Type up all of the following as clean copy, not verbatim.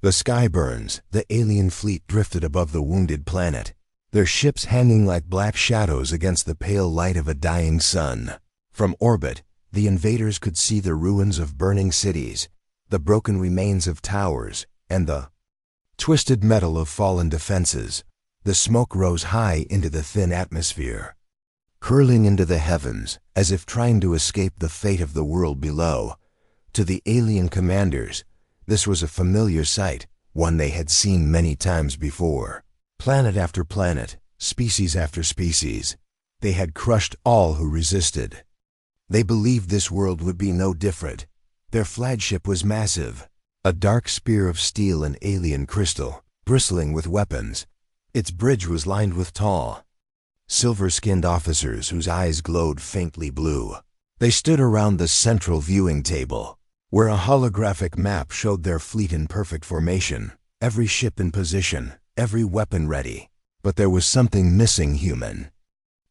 The sky burns, the alien fleet drifted above the wounded planet, their ships hanging like black shadows against the pale light of a dying sun. From orbit, the invaders could see the ruins of burning cities, the broken remains of towers, and the twisted metal of fallen defenses. The smoke rose high into the thin atmosphere, curling into the heavens as if trying to escape the fate of the world below. To the alien commanders, this was a familiar sight, one they had seen many times before. Planet after planet, species after species, they had crushed all who resisted. They believed this world would be no different. Their flagship was massive, a dark spear of steel and alien crystal, bristling with weapons. Its bridge was lined with tall, silver-skinned officers whose eyes glowed faintly blue. They stood around the central viewing table, where a holographic map showed their fleet in perfect formation, every ship in position, every weapon ready. But there was something missing. Human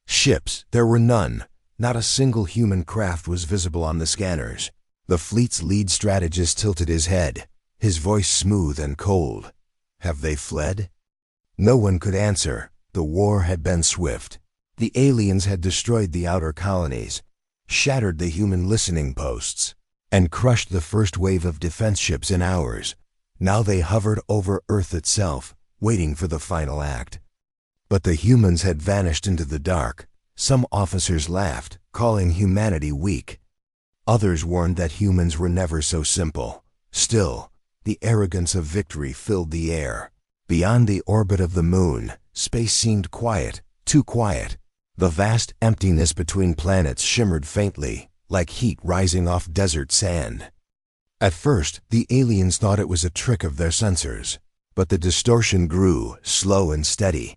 ships, there were none. Not a single human craft was visible on the scanners. The fleet's lead strategist tilted his head, his voice smooth and cold. Have they fled? No one could answer. The war had been swift. The aliens had destroyed the outer colonies, shattered the human listening posts, and crushed the first wave of defense ships in hours. Now they hovered over Earth itself, waiting for the final act. But the humans had vanished into the dark. Some officers laughed, calling humanity weak. Others warned that humans were never so simple. Still, the arrogance of victory filled the air. Beyond the orbit of the moon, space seemed quiet, too quiet. The vast emptiness between planets shimmered faintly, like heat rising off desert sand. At first, the aliens thought it was a trick of their sensors. But the distortion grew, slow and steady.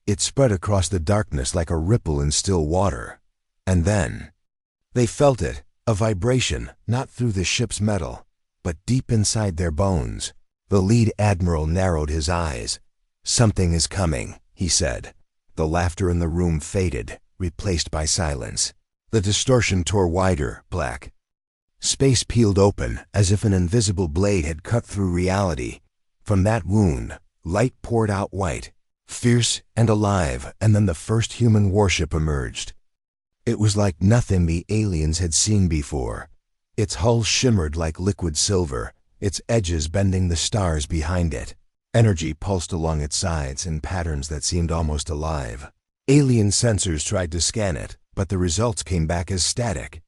It spread across the darkness like a ripple in still water. And then, they felt it, a vibration, not through the ship's metal, but deep inside their bones. The lead admiral narrowed his eyes. "Something is coming," he said. The laughter in the room faded, replaced by silence. The distortion tore wider, black. Space peeled open, as if an invisible blade had cut through reality. From that wound, light poured out white, fierce and alive, and then the first human warship emerged. It was like nothing the aliens had seen before. Its hull shimmered like liquid silver, its edges bending the stars behind it. Energy pulsed along its sides in patterns that seemed almost alive. Alien sensors tried to scan it, but the results came back as static.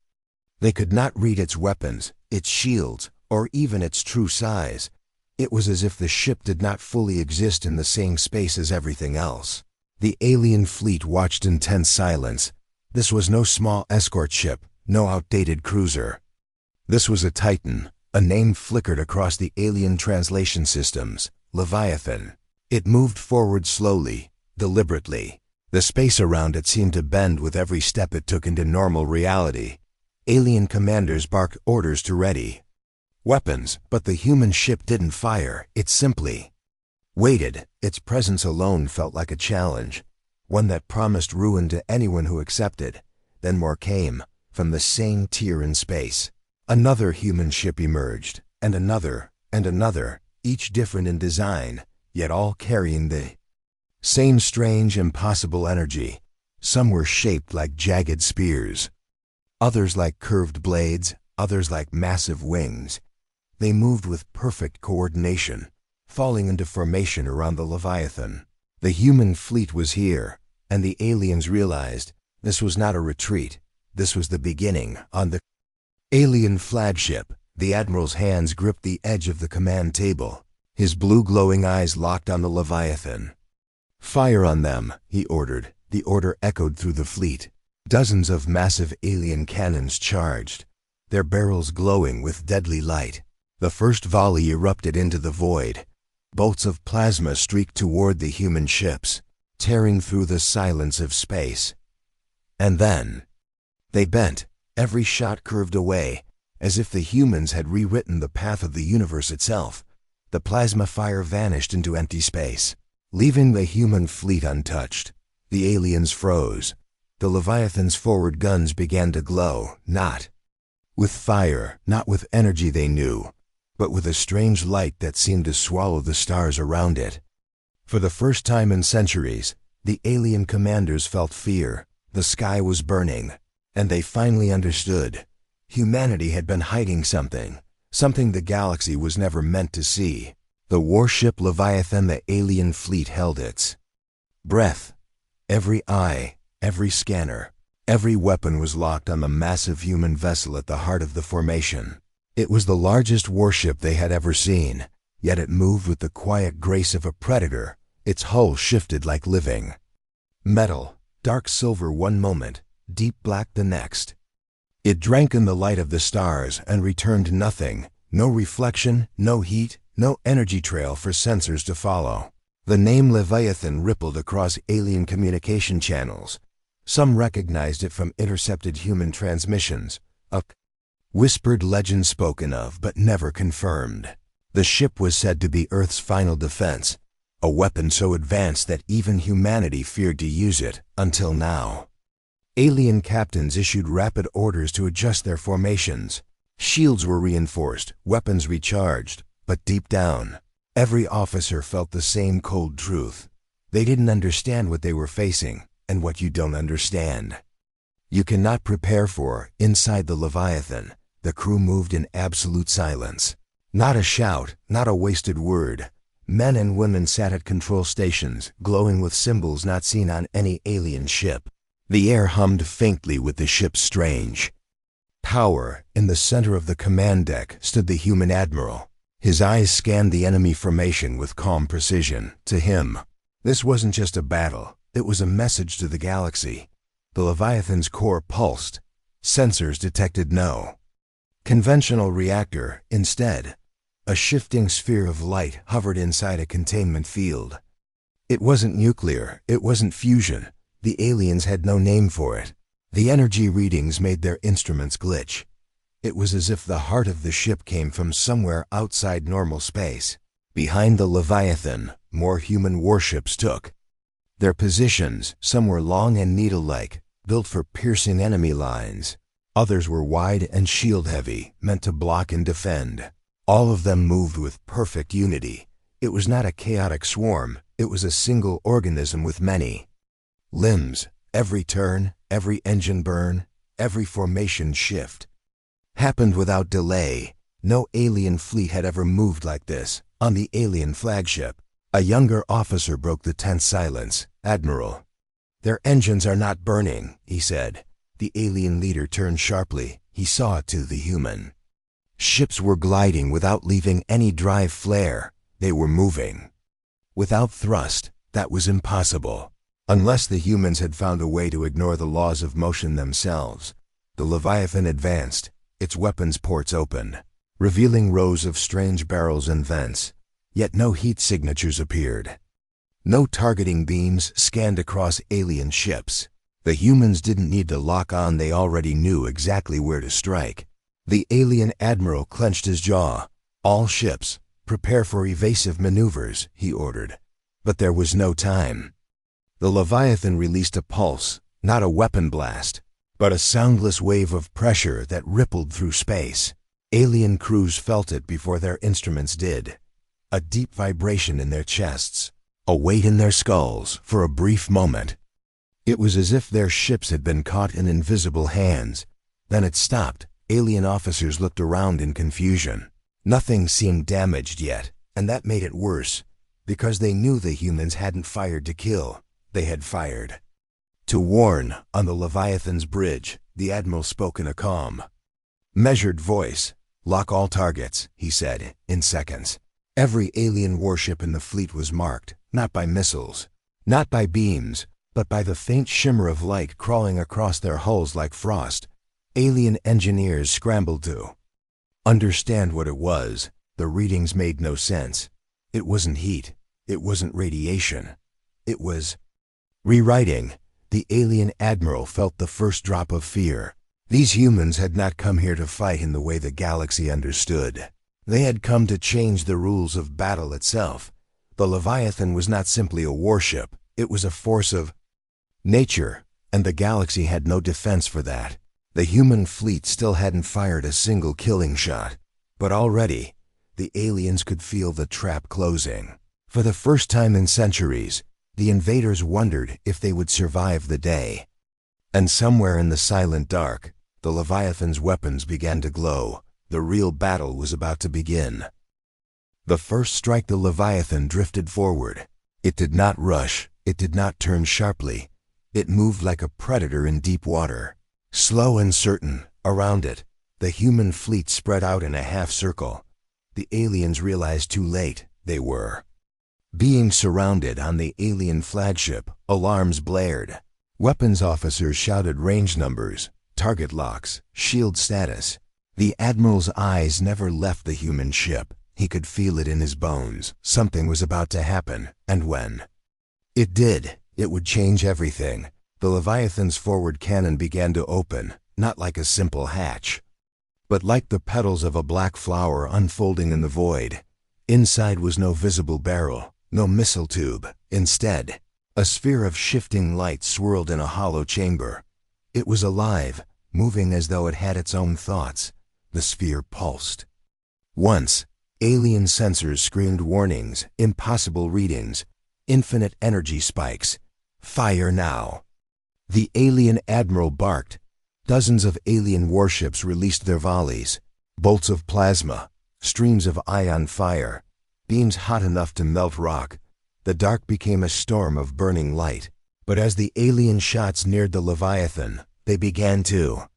They could not read its weapons, its shields, or even its true size. It was as if the ship did not fully exist in the same space as everything else. The alien fleet watched in tense silence. This was no small escort ship, no outdated cruiser. This was a Titan. A name flickered across the alien translation systems, Leviathan. It moved forward slowly, deliberately. The space around it seemed to bend with every step it took into normal reality. Alien commanders barked orders to ready weapons, but the human ship didn't fire. It simply waited. Its presence alone felt like a challenge, one that promised ruin to anyone who accepted. Then more came, from the same tier in space. Another human ship emerged, and another, each different in design, yet all carrying the same strange, impossible energy. Some were shaped like jagged spears, others like curved blades, others like massive wings. They moved with perfect coordination, falling into formation around the Leviathan. The human fleet was here, and the aliens realized this was not a retreat. This was the beginning. On the alien flagship, the admiral's hands gripped the edge of the command table. His blue glowing eyes locked on the Leviathan. "Fire on them," he ordered. The order echoed through the fleet. Dozens of massive alien cannons charged, their barrels glowing with deadly light. The first volley erupted into the void. Bolts of plasma streaked toward the human ships, tearing through the silence of space. And then they bent. Every shot curved away, as if the humans had rewritten the path of the universe itself. The plasma fire vanished into empty space, leaving the human fleet untouched. The aliens froze. The Leviathan's forward guns began to glow, not with fire, not with energy they knew, but with a strange light that seemed to swallow the stars around it. For the first time in centuries, the alien commanders felt fear. The sky was burning, and they finally understood. Humanity had been hiding something the galaxy was never meant to see. The warship Leviathan, the alien fleet, held its breath. Every eye, every scanner, every weapon was locked on the massive human vessel at the heart of the formation. It was the largest warship they had ever seen, yet it moved with the quiet grace of a predator. Its hull shifted like living metal, dark silver one moment, deep black the next. It drank in the light of the stars and returned nothing, no reflection, no heat, no energy trail for sensors to follow. The name Leviathan rippled across alien communication channels. Some recognized it from intercepted human transmissions, a whispered legend spoken of but never confirmed. The ship was said to be Earth's final defense, a weapon so advanced that even humanity feared to use it, until now. Alien captains issued rapid orders to adjust their formations. Shields were reinforced, weapons recharged, but deep down, every officer felt the same cold truth. They didn't understand what they were facing, and what you don't understand, you cannot prepare for. Inside the Leviathan, the crew moved in absolute silence. Not a shout, not a wasted word. Men and women sat at control stations, glowing with symbols not seen on any alien ship. The air hummed faintly with the ship's strange power. In the center of the command deck stood the human admiral. His eyes scanned the enemy formation with calm precision. To him, this wasn't just a battle, it was a message to the galaxy. The Leviathan's core pulsed. Sensors detected no conventional reactor. Instead, a shifting sphere of light hovered inside a containment field. It wasn't nuclear, it wasn't fusion. The aliens had no name for it. The energy readings made their instruments glitch. It was as if the heart of the ship came from somewhere outside normal space. Behind the Leviathan, more human warships took their positions. Some were long and needle-like, built for piercing enemy lines. Others were wide and shield-heavy, meant to block and defend. All of them moved with perfect unity. It was not a chaotic swarm, it was a single organism with many limbs. Every turn, every engine burn, every formation shift happened without delay. No alien fleet had ever moved like this. On the alien flagship, a younger officer broke the tense silence. "Admiral, their engines are not burning," he said. The alien leader turned sharply. He saw it to the human. Ships were gliding without leaving any drive flare. They were moving without thrust. That was impossible, unless the humans had found a way to ignore the laws of motion themselves. The Leviathan advanced, its weapons ports open, revealing rows of strange barrels and vents. Yet no heat signatures appeared. No targeting beams scanned across alien ships. The humans didn't need to lock on, they already knew exactly where to strike. The alien admiral clenched his jaw. "All ships, prepare for evasive maneuvers," he ordered. But there was no time. The Leviathan released a pulse, not a weapon blast, but a soundless wave of pressure that rippled through space. Alien crews felt it before their instruments did. A deep vibration in their chests, a weight in their skulls. For a brief moment, it was as if their ships had been caught in invisible hands. Then it stopped. Alien officers looked around in confusion. Nothing seemed damaged yet, and that made it worse, because they knew the humans hadn't fired to kill. They had fired to warn. On the Leviathan's bridge, the admiral spoke in a calm, measured voice. "Lock all targets," he said, in seconds. Every alien warship in the fleet was marked, not by missiles, not by beams, but by the faint shimmer of light crawling across their hulls like frost. Alien engineers scrambled to understand what it was. The readings made no sense. It wasn't heat. It wasn't radiation. It was rewriting. The alien admiral felt the first drop of fear. These humans had not come here to fight in the way the galaxy understood. They had come to change the rules of battle itself. The Leviathan was not simply a warship. It was a force of nature, and the galaxy had no defense for that. The human fleet still hadn't fired a single killing shot, but already The aliens could feel the trap closing. For the first time in centuries, the invaders wondered if they would survive the day. And somewhere in the silent dark, the Leviathan's weapons began to glow. The real battle was about to begin. The first strike, the Leviathan drifted forward. It did not rush. It did not turn sharply. It moved like a predator in deep water. Slow and certain, around it, the human fleet spread out in a half circle. The aliens realized too late they were being surrounded. On the alien flagship, alarms blared. Weapons officers shouted range numbers, target locks, shield status. The admiral's eyes never left the human ship. He could feel it in his bones. Something was about to happen, and when it did, it would change everything. The Leviathan's forward cannon began to open, not like a simple hatch, but like the petals of a black flower unfolding in the void. Inside was no visible barrel, no missile tube. Instead, a sphere of shifting light swirled in a hollow chamber. It was alive, moving as though it had its own thoughts. The sphere pulsed. Once, alien sensors screamed warnings, impossible readings, infinite energy spikes. Fire now. The alien admiral barked. Dozens of alien warships released their volleys. Bolts of plasma, streams of ion fire, beams hot enough to melt rock. The dark became a storm of burning light. But as the alien shots neared the Leviathan, they began to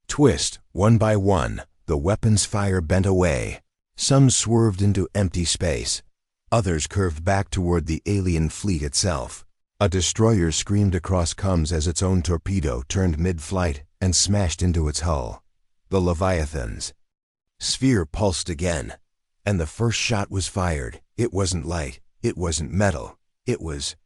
twist. One by one, the weapon's fire bent away. Some swerved into empty space. Others curved back toward the alien fleet itself. A destroyer screamed across comms as its own torpedo turned mid-flight and smashed into its hull. The Leviathan's sphere pulsed again, and the first shot was fired. It wasn't light. It wasn't metal. It was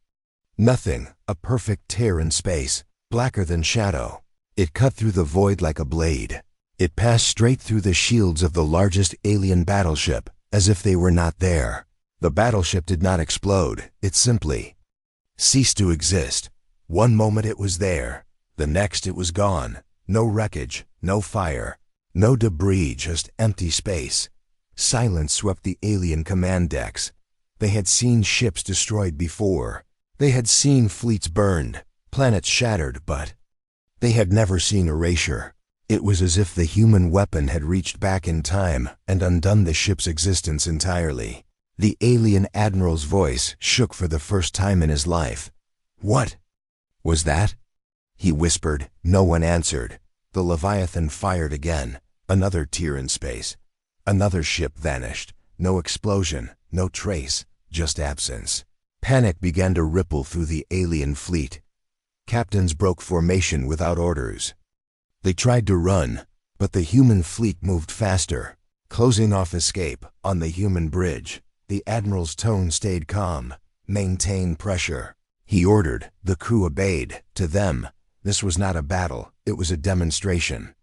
nothing, a perfect tear in space, blacker than shadow. It cut through the void like a blade. It passed straight through the shields of the largest alien battleship, as if they were not there. The battleship did not explode. It simply ceased to exist. One moment it was there. The next it was gone. No wreckage, no fire, no debris, just empty space. Silence swept the alien command decks. They had seen ships destroyed before. They had seen fleets burned, planets shattered, but they had never seen erasure. It was as if the human weapon had reached back in time and undone the ship's existence entirely. The alien admiral's voice shook for the first time in his life. "What was that?" he whispered. No one answered. The Leviathan fired again. Another tear in space. Another ship vanished. No explosion, no trace, just absence. Panic began to ripple through the alien fleet. Captains broke formation without orders. They tried to run, but the human fleet moved faster, closing off escape. On the human bridge, the admiral's tone stayed calm. "Maintain pressure," he ordered. The crew obeyed. To them, this was not a battle, it was a demonstration.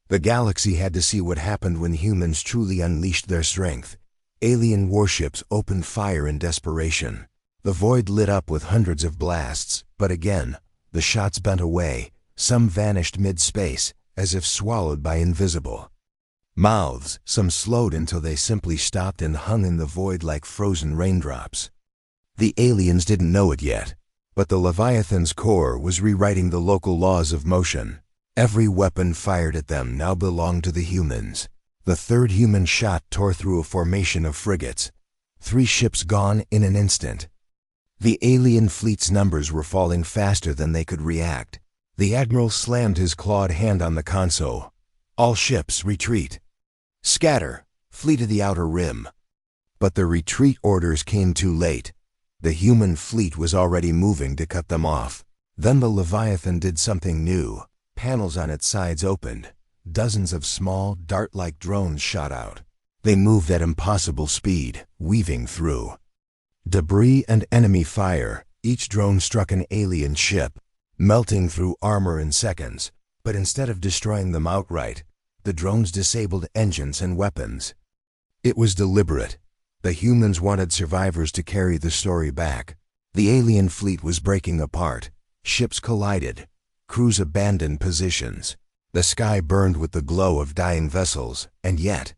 The galaxy had to see what happened when humans truly unleashed their strength. Alien warships opened fire in desperation. The void lit up with hundreds of blasts, but again, the shots bent away. Some vanished mid-space, as if swallowed by invisible mouths. Some slowed until they simply stopped and hung in the void like frozen raindrops. The aliens didn't know it yet, but the Leviathan's core was rewriting the local laws of motion. Every weapon fired at them now belonged to the humans. The third human shot tore through a formation of frigates. 3 ships gone in an instant. The alien fleet's numbers were falling faster than they could react. The admiral slammed his clawed hand on the console. "All ships, retreat. Scatter, flee to the outer rim." But the retreat orders came too late. The human fleet was already moving to cut them off. Then the Leviathan did something new. Panels on its sides opened. Dozens of small, dart-like drones shot out. They moved at impossible speed, weaving through debris and enemy fire. Each drone struck an alien ship, melting through armor in seconds. But instead of destroying them outright, the drones disabled engines and weapons. It was deliberate. The humans wanted survivors to carry the story back. The alien fleet was breaking apart. Ships collided. Crews abandoned positions. The sky burned with the glow of dying vessels, and yet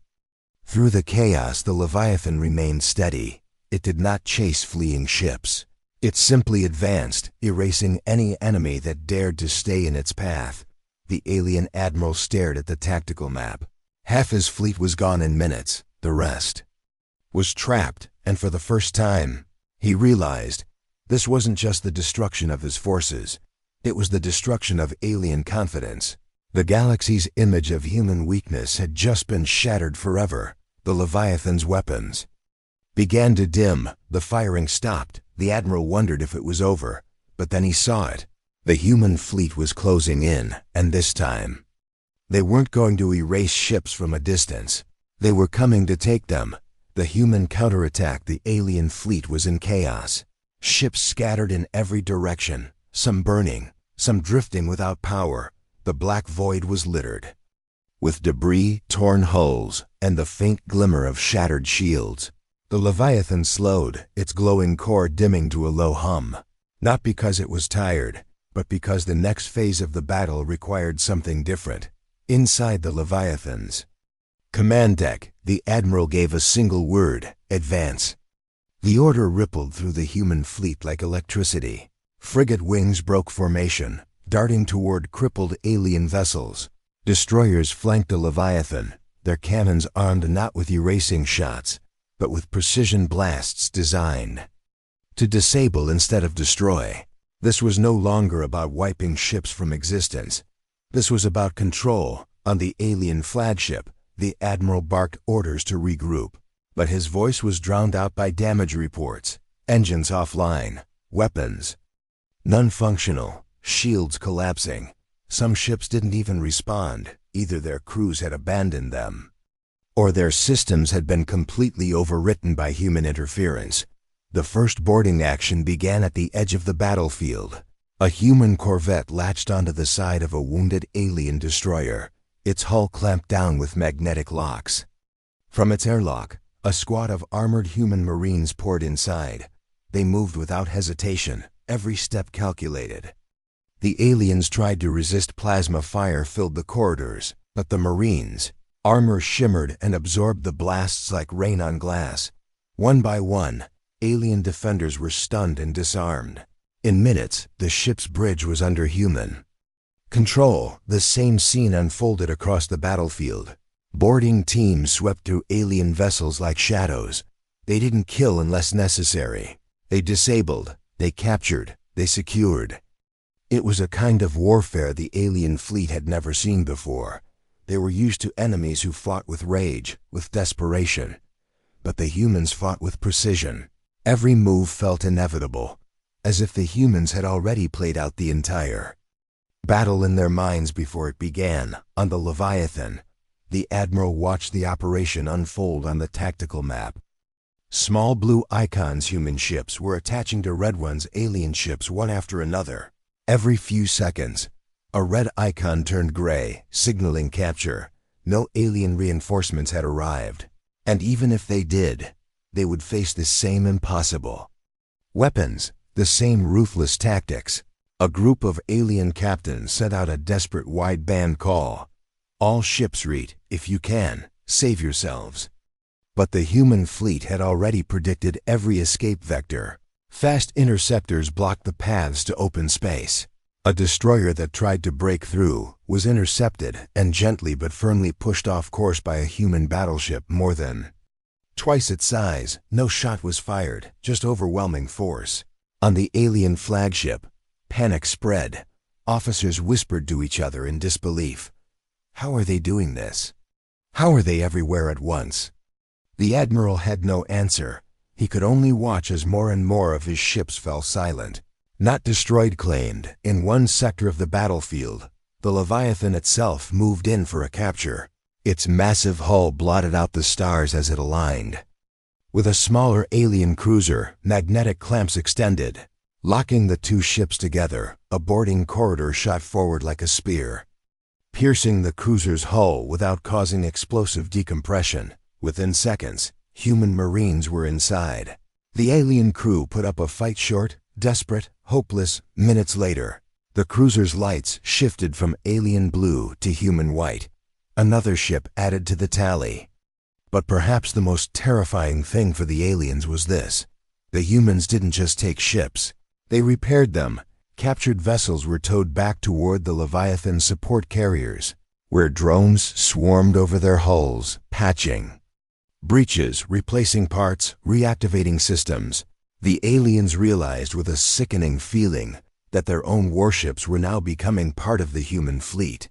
Through the chaos, the Leviathan remained steady. It did not chase fleeing ships. It simply advanced, erasing any enemy that dared to stay in its path. The alien admiral stared at the tactical map. Half his fleet was gone in minutes. The rest was trapped, and for the first time, he realized this wasn't just the destruction of his forces. It was the destruction of alien confidence. The galaxy's image of human weakness had just been shattered forever. The Leviathan's weapons began to dim. The firing stopped. The admiral wondered if it was over, but then he saw it. The human fleet was closing in, and this time, they weren't going to erase ships from a distance. They were coming to take them. The human counterattacked. The alien fleet was in chaos. Ships scattered in every direction, some burning, some drifting without power. The black void was littered with debris, torn hulls, and the faint glimmer of shattered shields. The Leviathan slowed, its glowing core dimming to a low hum. Not because it was tired, but because the next phase of the battle required something different. Inside the Leviathan's command deck, the admiral gave a single word: advance. The order rippled through the human fleet like electricity. Frigate wings broke formation, darting toward crippled alien vessels. Destroyers flanked the Leviathan, their cannons armed not with erasing shots, but with precision blasts designed to disable instead of destroy. This was no longer about wiping ships from existence. This was about control. On the alien flagship, the admiral barked orders to regroup, but his voice was drowned out by damage reports. Engines offline, weapons non-functional, shields collapsing. Some ships didn't even respond. Either their crews had abandoned them, or their systems had been completely overwritten by human interference. The first boarding action began at the edge of the battlefield. A human corvette latched onto the side of a wounded alien destroyer, its hull clamped down with magnetic locks. From its airlock, a squad of armored human marines poured inside. They moved without hesitation, every step calculated. The aliens tried to resist. Plasma fire filled the corridors, but the marines' armor shimmered and absorbed the blasts like rain on glass. One by one, alien defenders were stunned and disarmed. In minutes, the ship's bridge was under human control. The same scene unfolded across the battlefield. Boarding teams swept through alien vessels like shadows. They didn't kill unless necessary. They disabled, they captured, they secured. It was a kind of warfare the alien fleet had never seen before. They were used to enemies who fought with rage, with desperation. But the humans fought with precision. Every move felt inevitable, as if the humans had already played out the entire battle in their minds before it began. On the Leviathan, the admiral watched the operation unfold on the tactical map. Small blue icons, human ships, were attaching to red ones, alien ships, one after another. Every few seconds, a red icon turned gray, signaling capture. No alien reinforcements had arrived. And even if they did, they would face the same impossible weapons, the same ruthless tactics. A group of alien captains sent out a desperate wideband call. All ships read, if you can, save yourselves. But the human fleet had already predicted every escape vector. Fast interceptors blocked the paths to open space. A destroyer that tried to break through was intercepted and gently but firmly pushed off course by a human battleship more than twice its size. No shot was fired, just overwhelming force. On the alien flagship, panic spread. Officers whispered to each other in disbelief. How are they doing this? How are they everywhere at once? The admiral had no answer. He could only watch as more and more of his ships fell silent. Not destroyed, claimed. In one sector of the battlefield, the Leviathan itself moved in for a capture. Its massive hull blotted out the stars as it aligned with a smaller alien cruiser. Magnetic clamps extended, locking the two ships together. A boarding corridor shot forward like a spear, piercing the cruiser's hull without causing explosive decompression. Within seconds, human marines were inside. The alien crew put up a fight, short, desperate, hopeless. Minutes later, the cruiser's lights shifted from alien blue to human white. Another ship added to the tally. But perhaps the most terrifying thing for the aliens was this. The humans didn't just take ships. They repaired them. Captured vessels were towed back toward the Leviathan support carriers, where drones swarmed over their hulls, patching breaches, replacing parts, reactivating systems. The aliens realized with a sickening feeling that their own warships were now becoming part of the human fleet.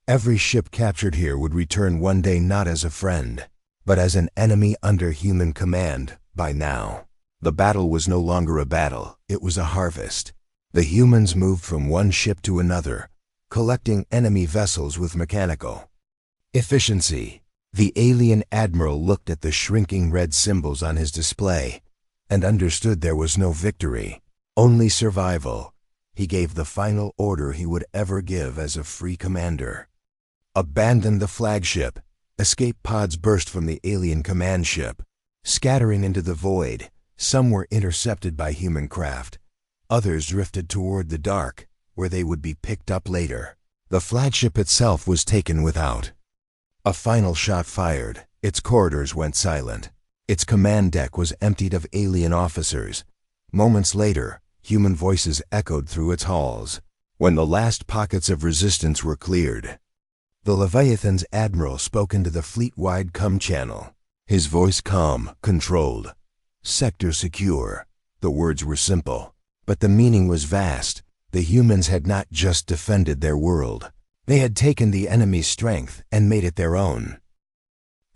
Every ship captured here would return one day not as a friend, but as an enemy under human command. By now, the battle was no longer a battle, it was a harvest. The humans moved from one ship to another, collecting enemy vessels with mechanical efficiency. The alien admiral looked at the shrinking red symbols on his display and understood there was no victory, only survival. He gave the final order he would ever give as a free commander. Abandon the flagship. Escape pods burst from the alien command ship, scattering into the void. Some were intercepted by human craft. Others drifted toward the dark, where they would be picked up later. The flagship itself was taken without a final shot fired. Its corridors went silent. Its command deck was emptied of alien officers. Moments later, human voices echoed through its halls. When the last pockets of resistance were cleared, the Leviathan's admiral spoke into the fleet-wide comm channel. His voice calm, controlled. Sector secure. The words were simple, but the meaning was vast. The humans had not just defended their world. They had taken the enemy's strength and made it their own.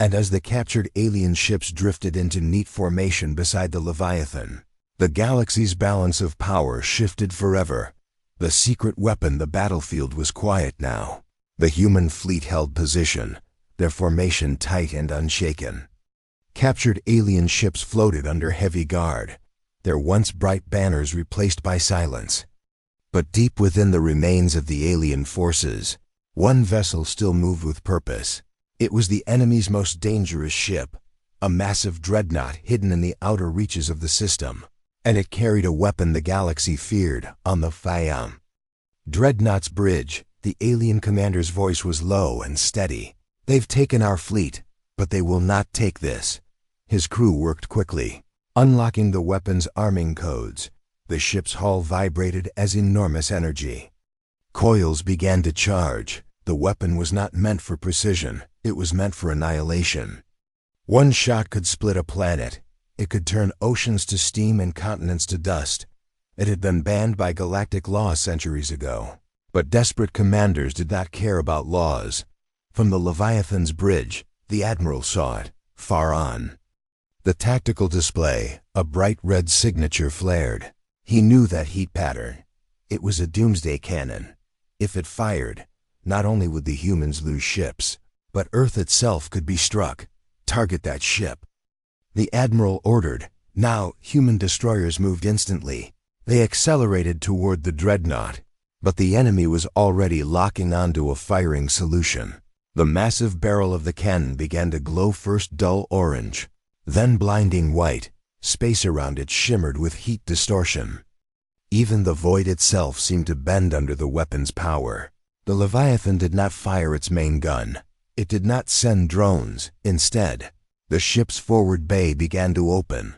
And as the captured alien ships drifted into neat formation beside the Leviathan, the galaxy's balance of power shifted forever. The secret weapon, the battlefield, was quiet now. The human fleet held position, their formation tight and unshaken. Captured alien ships floated under heavy guard, their once bright banners replaced by silence. But deep within the remains of the alien forces, one vessel still moved with purpose. It was the enemy's most dangerous ship, a massive dreadnought hidden in the outer reaches of the system, and it carried a weapon the galaxy feared on the Fayam. Dreadnought's bridge. The alien commander's voice was low and steady. They've taken our fleet, but they will not take this. His crew worked quickly, unlocking the weapon's arming codes. The ship's hull vibrated as enormous energy. Coils began to charge. The weapon was not meant for precision, it was meant for annihilation. One shot could split a planet. It could turn oceans to steam and continents to dust. It had been banned by galactic law centuries ago. But desperate commanders did not care about laws. From the Leviathan's bridge, the admiral saw it, far on. The tactical display, a bright red signature flared. He knew that heat pattern. It was a doomsday cannon. If it fired, not only would the humans lose ships, but Earth itself could be struck. Target that ship. The admiral ordered. Now, human destroyers moved instantly. They accelerated toward the dreadnought, but the enemy was already locking onto a firing solution. The massive barrel of the cannon began to glow, first dull orange, then blinding white. Space around it shimmered with heat distortion. Even the void itself seemed to bend under the weapon's power. The Leviathan did not fire its main gun. It did not send drones. Instead, the ship's forward bay began to open.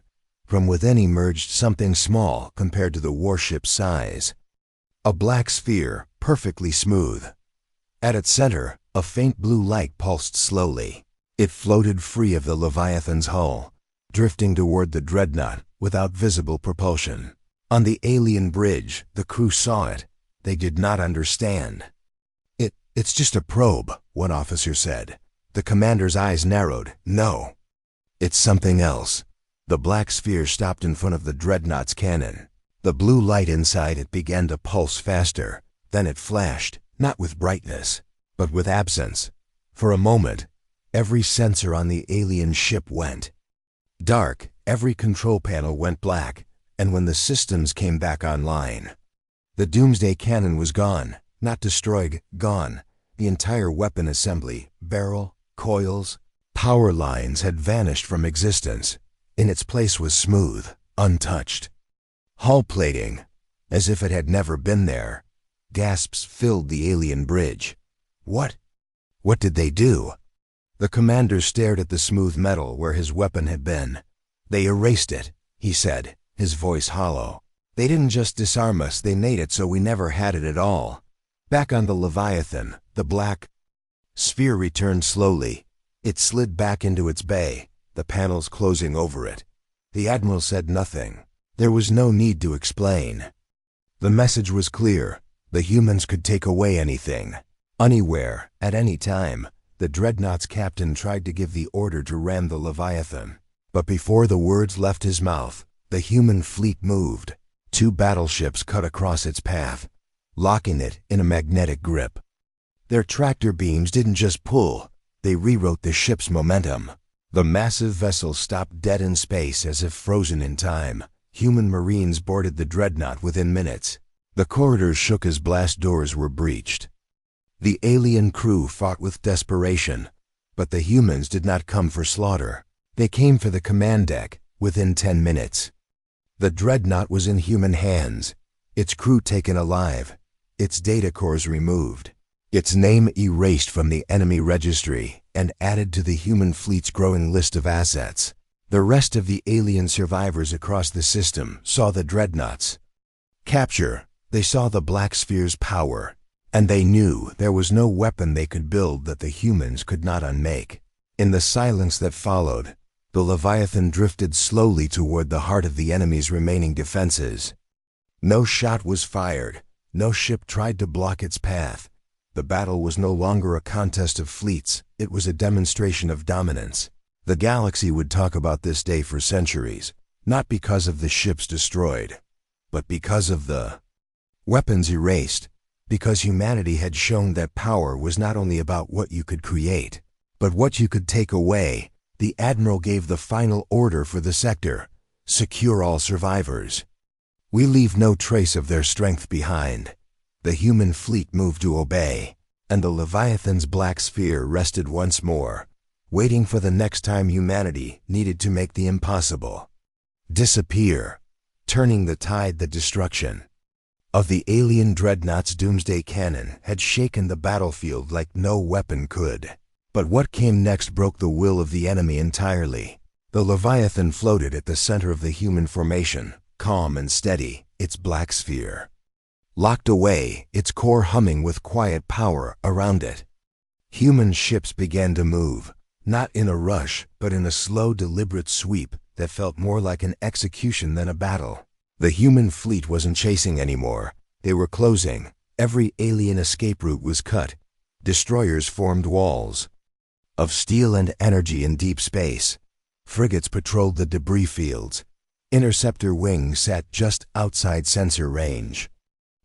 From within emerged something small compared to the warship's size. A black sphere, perfectly smooth. At its center, a faint blue light pulsed slowly. It floated free of the Leviathan's hull, drifting toward the dreadnought without visible propulsion. On the alien bridge, the crew saw it. They did not understand. It's just a probe, one officer said. The commander's eyes narrowed. No. It's something else. The black sphere stopped in front of the dreadnought's cannon. The blue light inside it began to pulse faster. Then it flashed, not with brightness, but with absence. For a moment, every sensor on the alien ship went dark. Every control panel went black. And when the systems came back online, the doomsday cannon was gone. Not destroyed, gone. The entire weapon assembly, barrel, coils, power lines had vanished from existence. In its place was smooth, untouched. Hull plating, as if it had never been there. Gasps filled the alien bridge. What did they do? The commander stared at the smooth metal where his weapon had been. "They erased it," he said, his voice hollow. "They didn't just disarm us, they made it so we never had it at all." Back on the Leviathan, the black sphere returned slowly. It slid back into its bay, the panels closing over it. The Admiral said nothing. There was no need to explain. The message was clear. The humans could take away anything, anywhere, at any time. The Dreadnought's captain tried to give the order to ram the Leviathan. But before the words left his mouth, the human fleet moved. 2 battleships cut across its path, locking it in a magnetic grip. Their tractor beams didn't just pull, they rewrote the ship's momentum. The massive vessel stopped dead in space as if frozen in time. Human Marines boarded the Dreadnought within minutes. The corridors shook as blast doors were breached. The alien crew fought with desperation, but the humans did not come for slaughter. They came for the command deck within 10 minutes. The Dreadnought was in human hands, its crew taken alive, its data cores removed, its name erased from the enemy registry and added to the human fleet's growing list of assets. The rest of the alien survivors across the system saw the Dreadnought's capture. They saw the Black Sphere's power, and they knew there was no weapon they could build that the humans could not unmake. In the silence that followed, the Leviathan drifted slowly toward the heart of the enemy's remaining defenses. No shot was fired. No ship tried to block its path. The battle was no longer a contest of fleets. It was a demonstration of dominance. The galaxy would talk about this day for centuries, not because of the ships destroyed, but because of the weapons erased, because humanity had shown that power was not only about what you could create, but what you could take away. The Admiral gave the final order for the sector: secure all survivors. We leave no trace of their strength behind. The human fleet moved to obey, and the Leviathan's black sphere rested once more, waiting for the next time humanity needed to make the impossible disappear, turning the tide. The destruction of the alien Dreadnought's doomsday cannon had shaken the battlefield like no weapon could. But what came next broke the will of the enemy entirely. The Leviathan floated at the center of the human formation, calm and steady, its black sphere locked away, its core humming with quiet power around it. Human ships began to move, not in a rush, but in a slow, deliberate sweep that felt more like an execution than a battle. The human fleet wasn't chasing anymore. They were closing. Every alien escape route was cut. Destroyers formed walls of steel and energy in deep space. Frigates patrolled the debris fields. Interceptor wings sat just outside sensor range,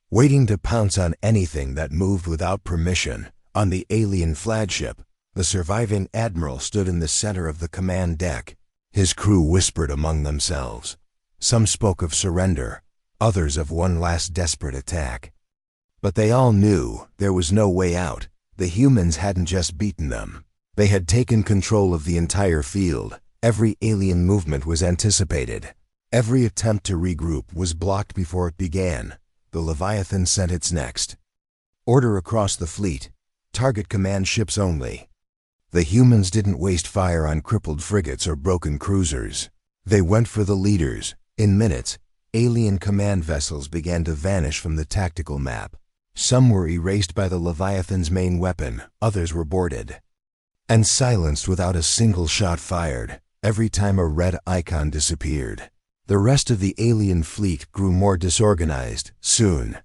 waiting to pounce on anything that moved without permission. On the alien flagship, the surviving Admiral stood in the center of the command deck. His crew whispered among themselves. Some spoke of surrender, others of one last desperate attack. But they all knew there was no way out. The humans hadn't just beaten them. They had taken control of the entire field. Every alien movement was anticipated. Every attempt to regroup was blocked before it began. The Leviathan sent its next order across the fleet: target command ships only. The humans didn't waste fire on crippled frigates or broken cruisers. They went for the leaders. In minutes, alien command vessels began to vanish from the tactical map. Some were erased by the Leviathan's main weapon, others were boarded and silenced without a single shot fired. Every time a red icon disappeared, the rest of the alien fleet grew more disorganized. Soon,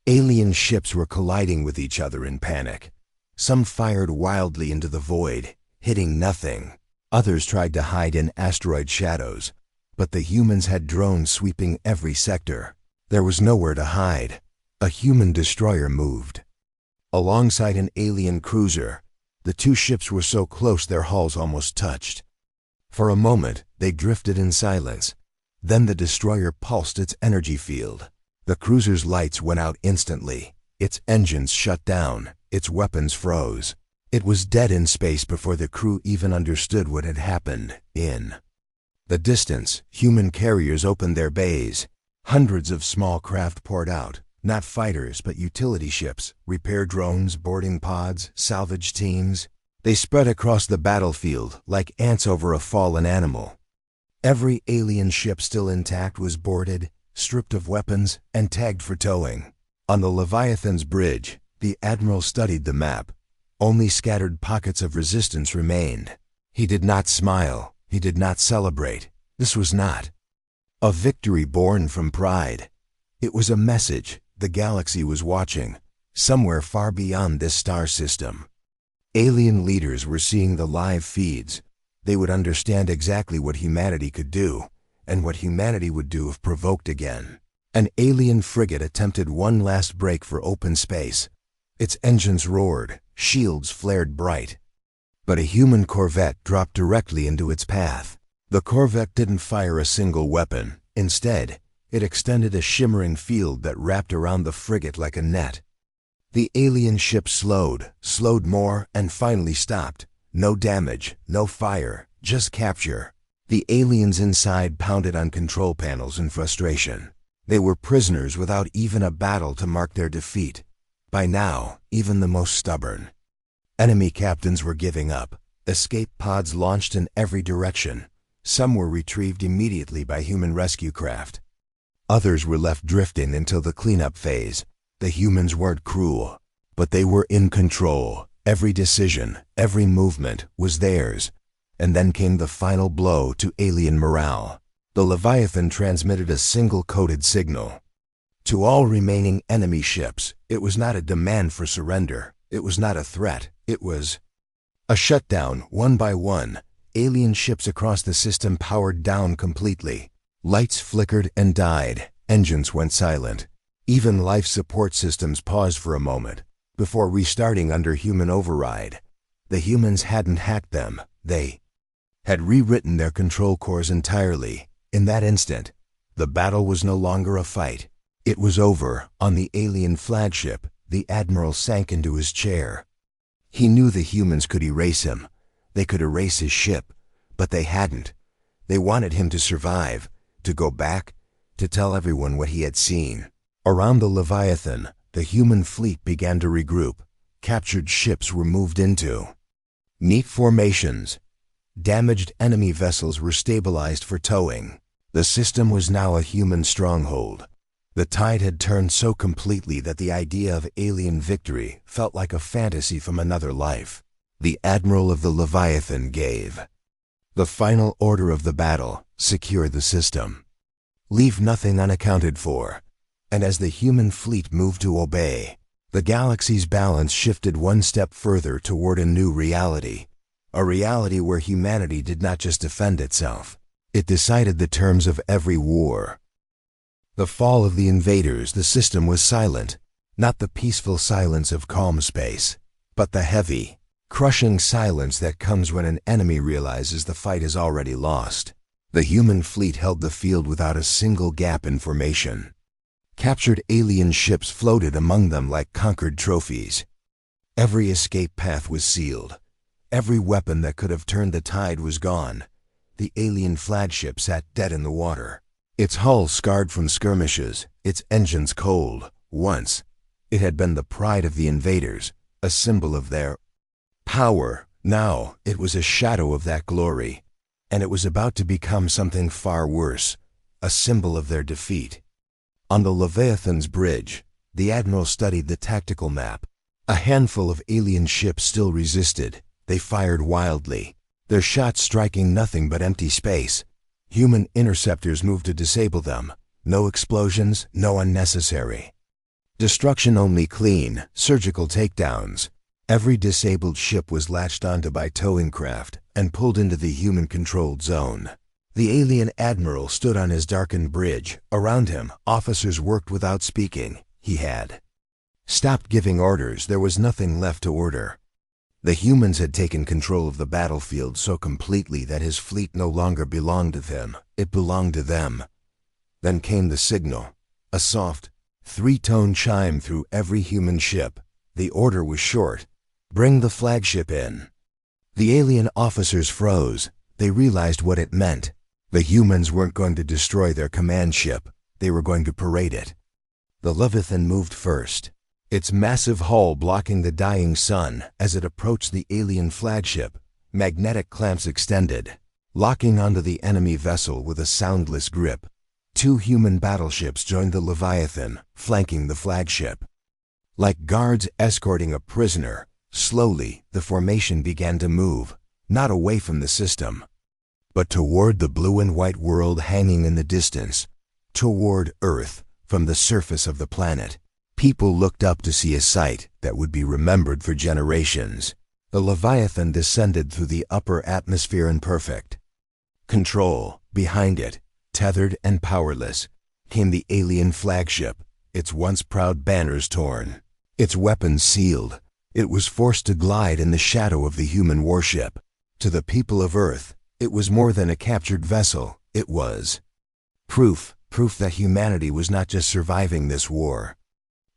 alien ships were colliding with each other in panic. Some fired wildly into the void, hitting nothing. Others tried to hide in asteroid shadows, but the humans had drones sweeping every sector. There was nowhere to hide. A human destroyer moved alongside an alien cruiser. The two ships were so close their hulls almost touched. For a moment, they drifted in silence. Then the destroyer pulsed its energy field. The cruiser's lights went out instantly. Its engines shut down. Its weapons froze. It was dead in space before the crew even understood what had happened. In the distance, human carriers opened their bays. Hundreds of small craft poured out. Not fighters, but utility ships, repair drones, boarding pods, salvage teams. They spread across the battlefield like ants over a fallen animal. Every alien ship still intact was boarded, stripped of weapons, and tagged for towing. On the Leviathan's bridge, the admiral studied the map. Only scattered pockets of resistance remained. He did not smile. He did not celebrate. This was not a victory born from pride. It was a message. The galaxy was watching, somewhere far beyond this star system. Alien leaders were seeing the live feeds. They would understand exactly what humanity could do, and what humanity would do if provoked again. An alien frigate attempted one last break for open space. Its engines roared, shields flared bright. But a human corvette dropped directly into its path. The corvette didn't fire a single weapon. Instead, it extended a shimmering field that wrapped around the frigate like a net. The alien ship slowed more, and finally stopped. No damage, no fire, just capture. The aliens inside pounded on control panels in frustration. They were prisoners without even a battle to mark their defeat. By now, even the most stubborn enemy captains were giving up. Escape pods launched in every direction. Some were retrieved immediately by human rescue craft. Others were left drifting until the cleanup phase. The humans weren't cruel, but they were in control. Every decision, every movement was theirs. And then came the final blow to alien morale. The Leviathan transmitted a single coded signal. To all remaining enemy ships, it was not a demand for surrender. It was not a threat. It was a shutdown. One by one, alien ships across the system powered down completely. Lights flickered and died. Engines went silent. Even life support systems paused for a moment before restarting under human override. The humans hadn't hacked them. They had rewritten their control cores entirely. In that instant, the battle was no longer a fight. It was over. On the alien flagship, the admiral sank into his chair. He knew the humans could erase him. They could erase his ship, but they hadn't. They wanted him to survive, to go back, to tell everyone what he had seen. Around the Leviathan, the human fleet began to regroup. Captured ships were moved into neat formations. Damaged enemy vessels were stabilized for towing. The system was now a human stronghold. The tide had turned so completely that the idea of alien victory felt like a fantasy from another life. The admiral of the Leviathan gave the final order of the battle: secure the system. Leave nothing unaccounted for. And as the human fleet moved to obey, the galaxy's balance shifted one step further toward a new reality. A reality where humanity did not just defend itself. It decided the terms of every war. The fall of the invaders, the system was silent. Not the peaceful silence of calm space, but the heavy, crushing silence that comes when an enemy realizes the fight is already lost. The human fleet held the field without a single gap in formation. Captured alien ships floated among them like conquered trophies. Every escape path was sealed. Every weapon that could have turned the tide was gone. The alien flagship sat dead in the water. Its hull scarred from skirmishes, its engines cold. Once, it had been the pride of the invaders, a symbol of their power. Now, it was a shadow of that glory. And it was about to become something far worse, a symbol of their defeat. On the Leviathan's bridge, the admiral studied the tactical map. A handful of alien ships still resisted. They fired wildly, their shots striking nothing but empty space. Human interceptors moved to disable them. No explosions, no unnecessary destruction, only clean, surgical takedowns. Every disabled ship was latched onto by towing craft and pulled into the human-controlled zone. The alien admiral stood on his darkened bridge. Around him, officers worked without speaking. He had stopped giving orders. There was nothing left to order. The humans had taken control of the battlefield so completely that his fleet no longer belonged to him. It belonged to them. Then came the signal. A soft, three-tone chime through every human ship. The order was short: bring the flagship in. The alien officers froze. They realized what it meant. The humans weren't going to destroy their command ship. They were going to parade it. The Leviathan moved first. its massive hull blocking the dying sun as it approached the alien flagship. Magnetic clamps extended, locking onto the enemy vessel with a soundless grip. Two human battleships joined the Leviathan, flanking the flagship. Like guards escorting a prisoner, slowly the formation began to move, not away from the system, but toward the blue and white world hanging in the distance, toward Earth from the surface of the planet. People looked up to see a sight that would be remembered for generations. The Leviathan descended through the upper atmosphere in perfect control. Behind it, tethered and powerless, came the alien flagship, its once proud banners torn, its weapons sealed. It was forced to glide in the shadow of the human warship. To the people of Earth, it was more than a captured vessel. It was proof that humanity was not just surviving this war.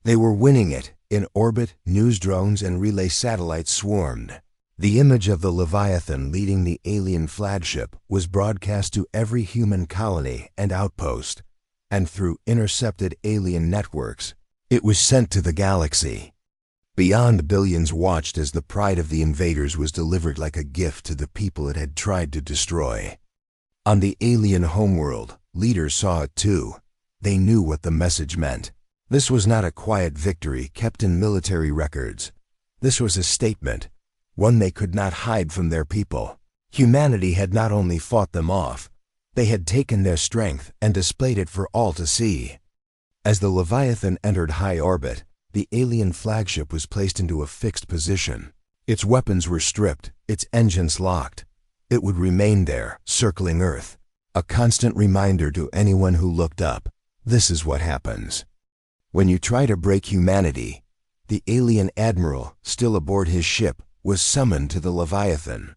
They were winning it. In orbit, news drones and relay satellites swarmed. The image of the Leviathan leading the alien flagship was broadcast to every human colony and outpost, and through intercepted alien networks, it was sent to the galaxy. Beyond, billions watched as the pride of the invaders was delivered like a gift to the people it had tried to destroy. On the alien homeworld, leaders saw it too. They knew what the message meant. This was not a quiet victory kept in military records. This was a statement, one they could not hide from their people. Humanity had not only fought them off, they had taken their strength and displayed it for all to see. As the Leviathan entered high orbit, the alien flagship was placed into a fixed position. Its weapons were stripped, its engines locked. It would remain there, circling Earth, a constant reminder to anyone who looked up. This is what happens when you try to break humanity. The alien admiral, still aboard his ship, was summoned to the Leviathan.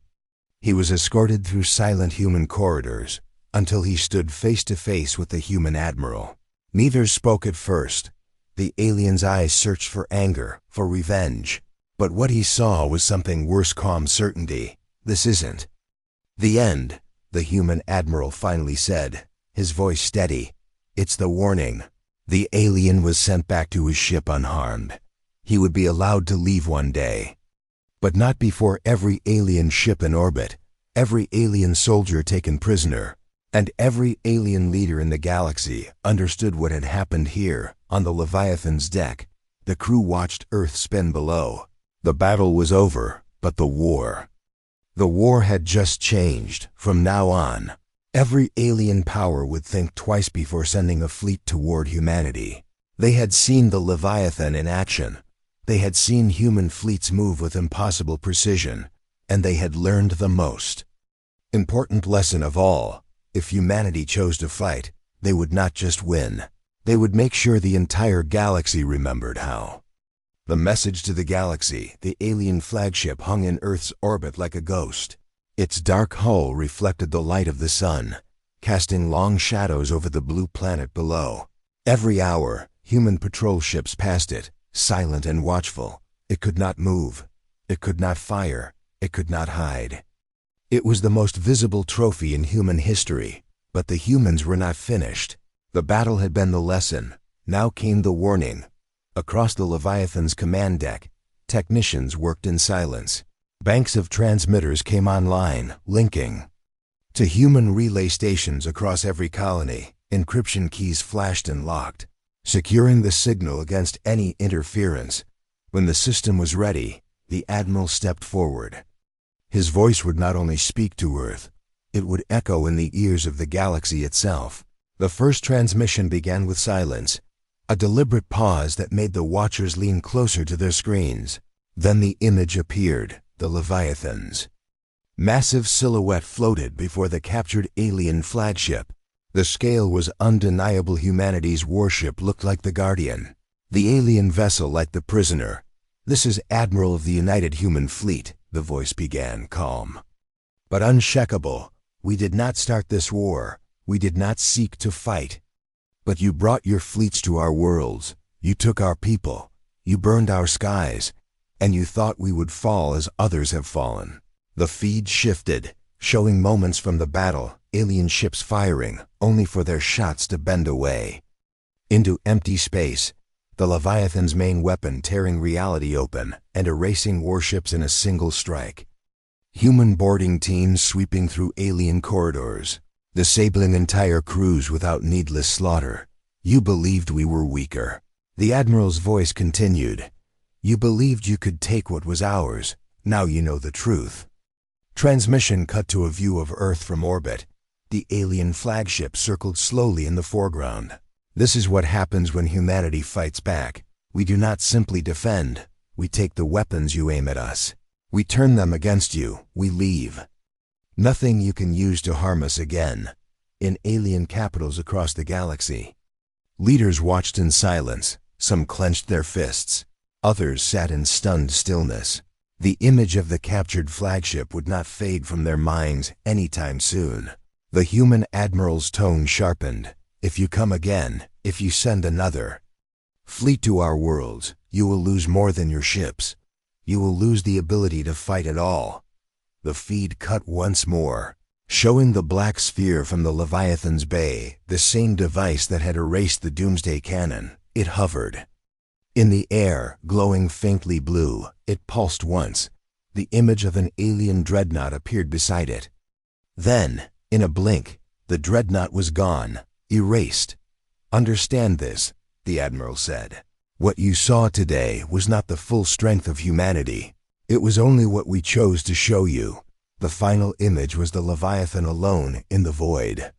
He was escorted through silent human corridors until he stood face to face with the human admiral. Neither spoke at first. The alien's eyes searched for anger, for revenge. But what he saw was something worse: calm certainty. This isn't the end, the human admiral finally said, his voice steady. It's the warning. The alien was sent back to his ship unharmed. He would be allowed to leave one day. But not before every alien ship in orbit, every alien soldier taken prisoner, and every alien leader in the galaxy understood what had happened here, on the Leviathan's deck. The crew watched Earth spin below. The battle was over, but the war had just changed. From now on, every alien power would think twice before sending a fleet toward humanity. They had seen the Leviathan in action. They had seen human fleets move with impossible precision, and they had learned the most important lesson of all. If humanity chose to fight, they would not just win. They would make sure the entire galaxy remembered how. The message to the galaxy: the alien flagship hung in Earth's orbit like a ghost. Its dark hull reflected the light of the sun, casting long shadows over the blue planet below. Every hour, human patrol ships passed it, silent and watchful. It could not move. It could not fire. It could not hide. It was the most visible trophy in human history, but the humans were not finished. The battle had been the lesson. Now came the warning. Across the Leviathan's command deck, technicians worked in silence. Banks of transmitters came online, linking to human relay stations across every colony. Encryption keys flashed and locked, securing the signal against any interference. When the system was ready, the Admiral stepped forward. His voice would not only speak to Earth, it would echo in the ears of the galaxy itself. The first transmission began with silence, a deliberate pause that made the watchers lean closer to their screens. Then the image appeared, the Leviathan's massive silhouette floated before the captured alien flagship. The scale was undeniable. Humanity's warship looked like the Guardian, the alien vessel like the prisoner. "This is Admiral of the United Human Fleet," the voice began, calm but unshakable. "We did not start this war. We did not seek to fight. But you brought your fleets to our worlds. You took our people. You burned our skies. And you thought we would fall as others have fallen." The feed shifted, showing moments from the battle, alien ships firing, only for their shots to bend away into empty space. the Leviathan's main weapon tearing reality open and erasing warships in a single strike. Human boarding teams sweeping through alien corridors, disabling entire crews without needless slaughter. You believed we were weaker. The Admiral's voice continued. You believed you could take what was ours. Now you know the truth. Transmission cut to a view of Earth from orbit. The alien flagship circled slowly in the foreground. This is what happens when humanity fights back. We do not simply defend. We take the weapons you aim at us. We turn them against you. We leave. Nothing you can use to harm us again. In alien capitals across the galaxy. Leaders watched in silence. Some clenched their fists. Others sat in stunned stillness. The image of the captured flagship would not fade from their minds anytime soon. The human admiral's tone sharpened. If you come again, if you send another fleet to our worlds, you will lose more than your ships. You will lose the ability to fight at all. The feed cut once more, showing the black sphere from the Leviathan's bay, the same device that had erased the Doomsday Cannon. It hovered in the air, glowing faintly blue. It pulsed once. The image of an alien dreadnought appeared beside it. Then, in a blink, the dreadnought was gone, erased. Understand this, the Admiral said. What you saw today was not the full strength of humanity. It was only what we chose to show you. The final image was the Leviathan alone in the void.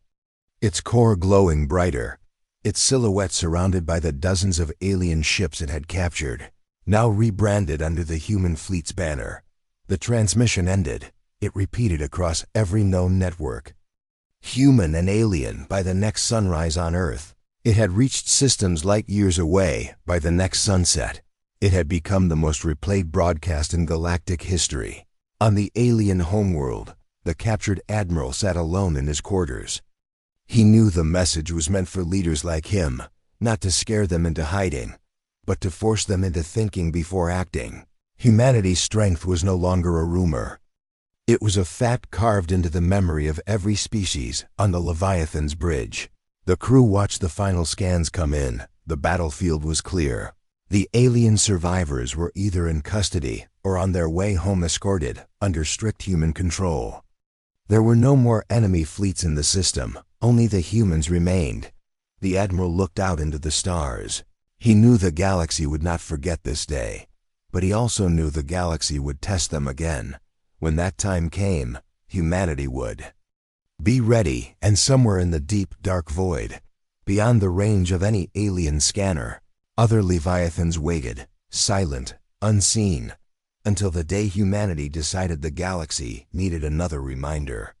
Its core glowing brighter, its silhouette surrounded by the dozens of alien ships it had captured, now rebranded under the human fleet's banner. The transmission ended. It repeated across every known network. Human and alien by the next sunrise on Earth. It had reached systems light years away by the next sunset. It had become the most replayed broadcast in galactic history. On the alien homeworld, the captured admiral sat alone in his quarters. He knew the message was meant for leaders like him, not to scare them into hiding, but to force them into thinking before acting. Humanity's strength was no longer a rumor. It was a fact carved into the memory of every species on the Leviathan's bridge. The crew watched the final scans come in. The battlefield was clear. The alien survivors were either in custody or on their way home escorted under strict human control. There were no more enemy fleets in the system. Only the humans remained. The Admiral looked out into the stars. He knew the galaxy would not forget this day, but he also knew the galaxy would test them again. When that time came, humanity would. Be ready, and somewhere in the deep, dark void, beyond the range of any alien scanner, other Leviathans waited, silent, unseen, until the day humanity decided the galaxy needed another reminder.